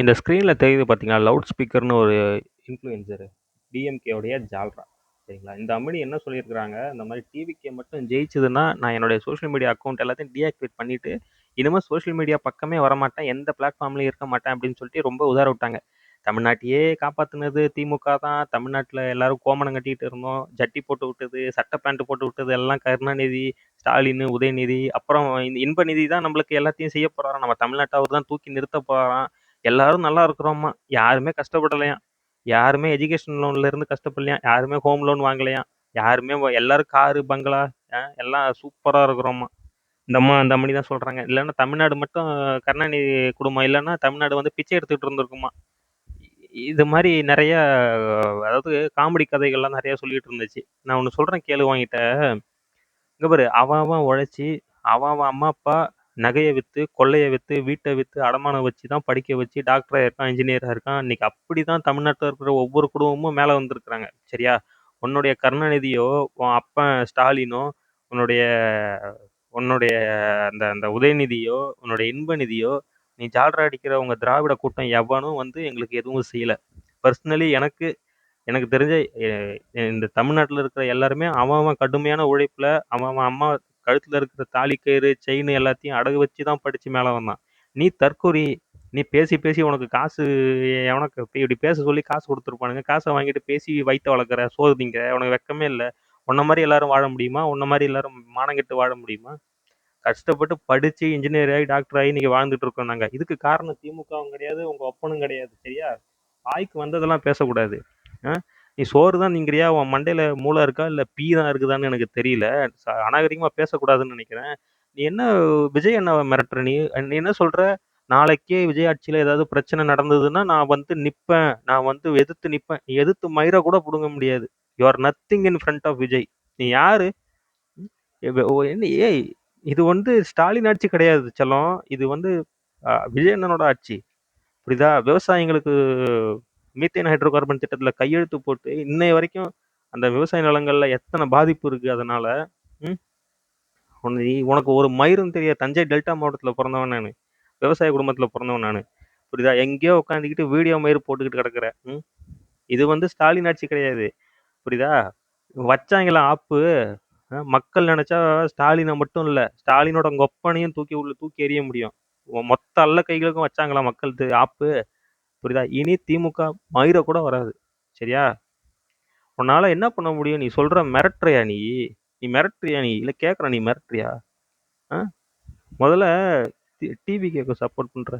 இந்த ஸ்க்ரீன்ல தெரியுது பார்த்தீங்களா? லவுட் ஸ்பீக்கர்னு ஒரு இன்ஃப்ளூயன்சரு. டிஎம்கே உடைய ஜால்ரா. சரிங்களா? இந்த அம்பனி என்ன சொல்லியிருக்கிறாங்க, இந்த மாரி டிவிகே மட்டும் ஜெயிச்சதுன்னா, நான் என்னுடைய சோஷியல் மீடியா அக்கவுண்ட் எல்லாத்தையும் டீஆக்டிவேட் பண்ணிட்டு, இனிமே சோஷியல் மீடியா பக்கமே வரமாட்டேன். எந்த பிளாட்ஃபார்ம்லயும் இருக்க மாட்டேன் அப்படின்னு சொல்லிட்டு ரொம்ப உதார விட்டாங்க. தமிழ்நாட்டையே காப்பாத்துனது திமுக தான். தமிழ்நாட்டுல எல்லாரும் கோமணம் கட்டிட்டு இருந்தோம். ஜட்டி போட்டு விட்டது, சட்டை பேண்ட் போட்டு விட்டது எல்லாம் கருணாநிதி, ஸ்டாலின், உதயநிதி. அப்புறம் இந்த இன்பநிதி தான் நம்மளுக்கு எல்லாத்தையும் செய்ய போறாராம். நம்ம தமிழ்நாட்ட அவர் தான் தூக்கி நிறுத்த போறாராம். எல்லாரும் நல்லா இருக்கிறோமா, யாருமே கஷ்டப்படலையாம். யாருமே எஜுகேஷன் லோன்ல இருந்து கஷ்டப்படலையாம். யாருமே ஹோம் லோன் வாங்கலையாம். யாருமே எல்லாரும் காரு, பங்களா எல்லாம் சூப்பரா இருக்கிறோமா. இந்த அம்மனி தான் சொல்றாங்க. இல்லைன்னா தமிழ்நாடு மட்டும் கருணாநிதி குடும்பம் இல்லைன்னா தமிழ்நாடு வந்து பிச்சை எடுத்துக்கிட்டு இருந்திருக்குமா. இது மாதிரி நிறைய அதாவது காமெடி கதைகள்லாம் நிறைய சொல்லிட்டு இருந்துச்சு. நான் ஒன்று சொல்றேன் கேளு வாங்கிட்ட. இங்க பாரு, அவன் அவன் உழைச்சி அவன் அவன் அம்மா அப்பா நகையை விற்று கொள்ளையை விற்று வீட்டை விற்று அடமானம் வச்சு தான் படிக்க வச்சு டாக்டராக இருக்கான், இன்ஜினியராக இருக்கான். இன்னைக்கு அப்படி தான் தமிழ்நாட்டில் இருக்கிற ஒவ்வொரு குடும்பமும் மேலே வந்திருக்கிறாங்க. சரியா? உன்னுடைய கருணாநிதியோ உன் அப்பன் ஸ்டாலினோ உன்னுடைய உன்னுடைய அந்த அந்த உதயநிதியோ உன்னுடைய இன்பநிதியோ நீ ஜால்ரா அடிக்கிற உங்க திராவிட கூட்டம் எவனும் வந்து எங்களுக்கு எதுவும் செய்யலை. பர்சனலி எனக்கு எனக்கு தெரிஞ்ச இந்த தமிழ்நாட்டில் இருக்கிற எல்லாருமே அவன் அவன் கடுமையான உழைப்புல அவன் அவன் அம்மா கழுத்துல இருக்கிற தாலிக்கயிறு செயின் எல்லாத்தையும் அடகு வச்சு தான் படிச்சு மேலே வந்தான். நீ தற்கொரி. நீ பேசி பேசி உனக்கு காசு உனக்கு இப்படி பேச சொல்லி காசு கொடுத்துருப்பானுங்க. காசை வாங்கிட்டு பேசி வயிற்ற வளர்க்குற சோறு திங்கிற உனக்கு வெக்கமே இல்லை. உன்ன மாதிரி எல்லாரும் வாழ முடியுமா? உன்ன மாதிரி எல்லாரும் மானங்கெட்டு வாழ முடியுமா? கஷ்டப்பட்டு படிச்சு இன்ஜினியர் ஆகி டாக்டர் ஆகி இன்னைக்கு வாழ்ந்துட்டு இருக்கோம் நாங்க. இதுக்கு காரணம் திமுகவும் கிடையாது, உங்க ஒப்பனும் கிடையாது. சரியா? வாய்க்கு வந்ததெல்லாம் பேசக்கூடாது. ஆ? நீ சோறு தான் திங்கிறியா? உன் மண்டையில மூளை இருக்கா இல்ல பீ தான் இருக்குதான்னு எனக்கு தெரியல. அநாகரிகமா பேசக்கூடாதுன்னு நினைக்கிறேன். நீ என்ன விஜய் அண்ணாவை மிரட்டுற நீ? நீ என்ன சொல்ற? நாளைக்கே விஜய் ஆட்சியில ஏதாவது பிரச்சனை நடந்ததுன்னா நான் வந்து நிப்பேன். நான் வந்து எதிர்த்து நிப்பேன். நீ எதிர்த்து மயிரை கூட புடுங்க முடியாது. You are nothing in front of Vijay. நீ யாரு? என்ன ஏய், இது வந்து ஸ்டாலின் ஆட்சி கிடையாது செல்லம். இது வந்து விஜய் அண்ணனோட ஆட்சி. புரியுதா? விவசாயிங்களுக்கு மீத்தேன் ஹைட்ரோ கார்பன் திட்டத்துல கையெழுத்து போட்டு இன்னை வரைக்கும் அந்த விவசாய நிலங்கள்ல எத்தனை பாதிப்பு இருக்கு அதனால. ம்? உனக்கு ஒரு மயிரும் தெரியாது. தஞ்சை டெல்டா மாவட்டத்துல பிறந்தவன் நானு. விவசாய குடும்பத்துல பிறந்தவன் நானு. புரியுதா? எங்கேயோ உட்காந்துக்கிட்டு வீடியோ மயிர் போட்டுக்கிட்டு கிடக்குற. இது வந்து ஸ்டாலின் ஆட்சி கிடையாது. புரியுதா? வச்சாங்களாம் ஆப்பு. மக்கள் நினைச்சா ஸ்டாலினை மட்டும் இல்ல, ஸ்டாலினோட கொப்பனையும் தூக்கி எறிய முடியும். மொத்த அல்ல கைகளுக்கும் வச்சாங்களாம் மக்கள் ஆப்பு. புரியுதா? இனி திமுக மயிர கூட வராது. சரியா? உன்னால என்ன பண்ண முடியும்? நீ சொல்ற மிரட்டுறியா நீ? நீ மிரட்டுறியா நீ? இல்ல கேக்குற நீ மிரட்டுறியா? முதல்ல டிவி கேக்கு சப்போர்ட் பண்ற.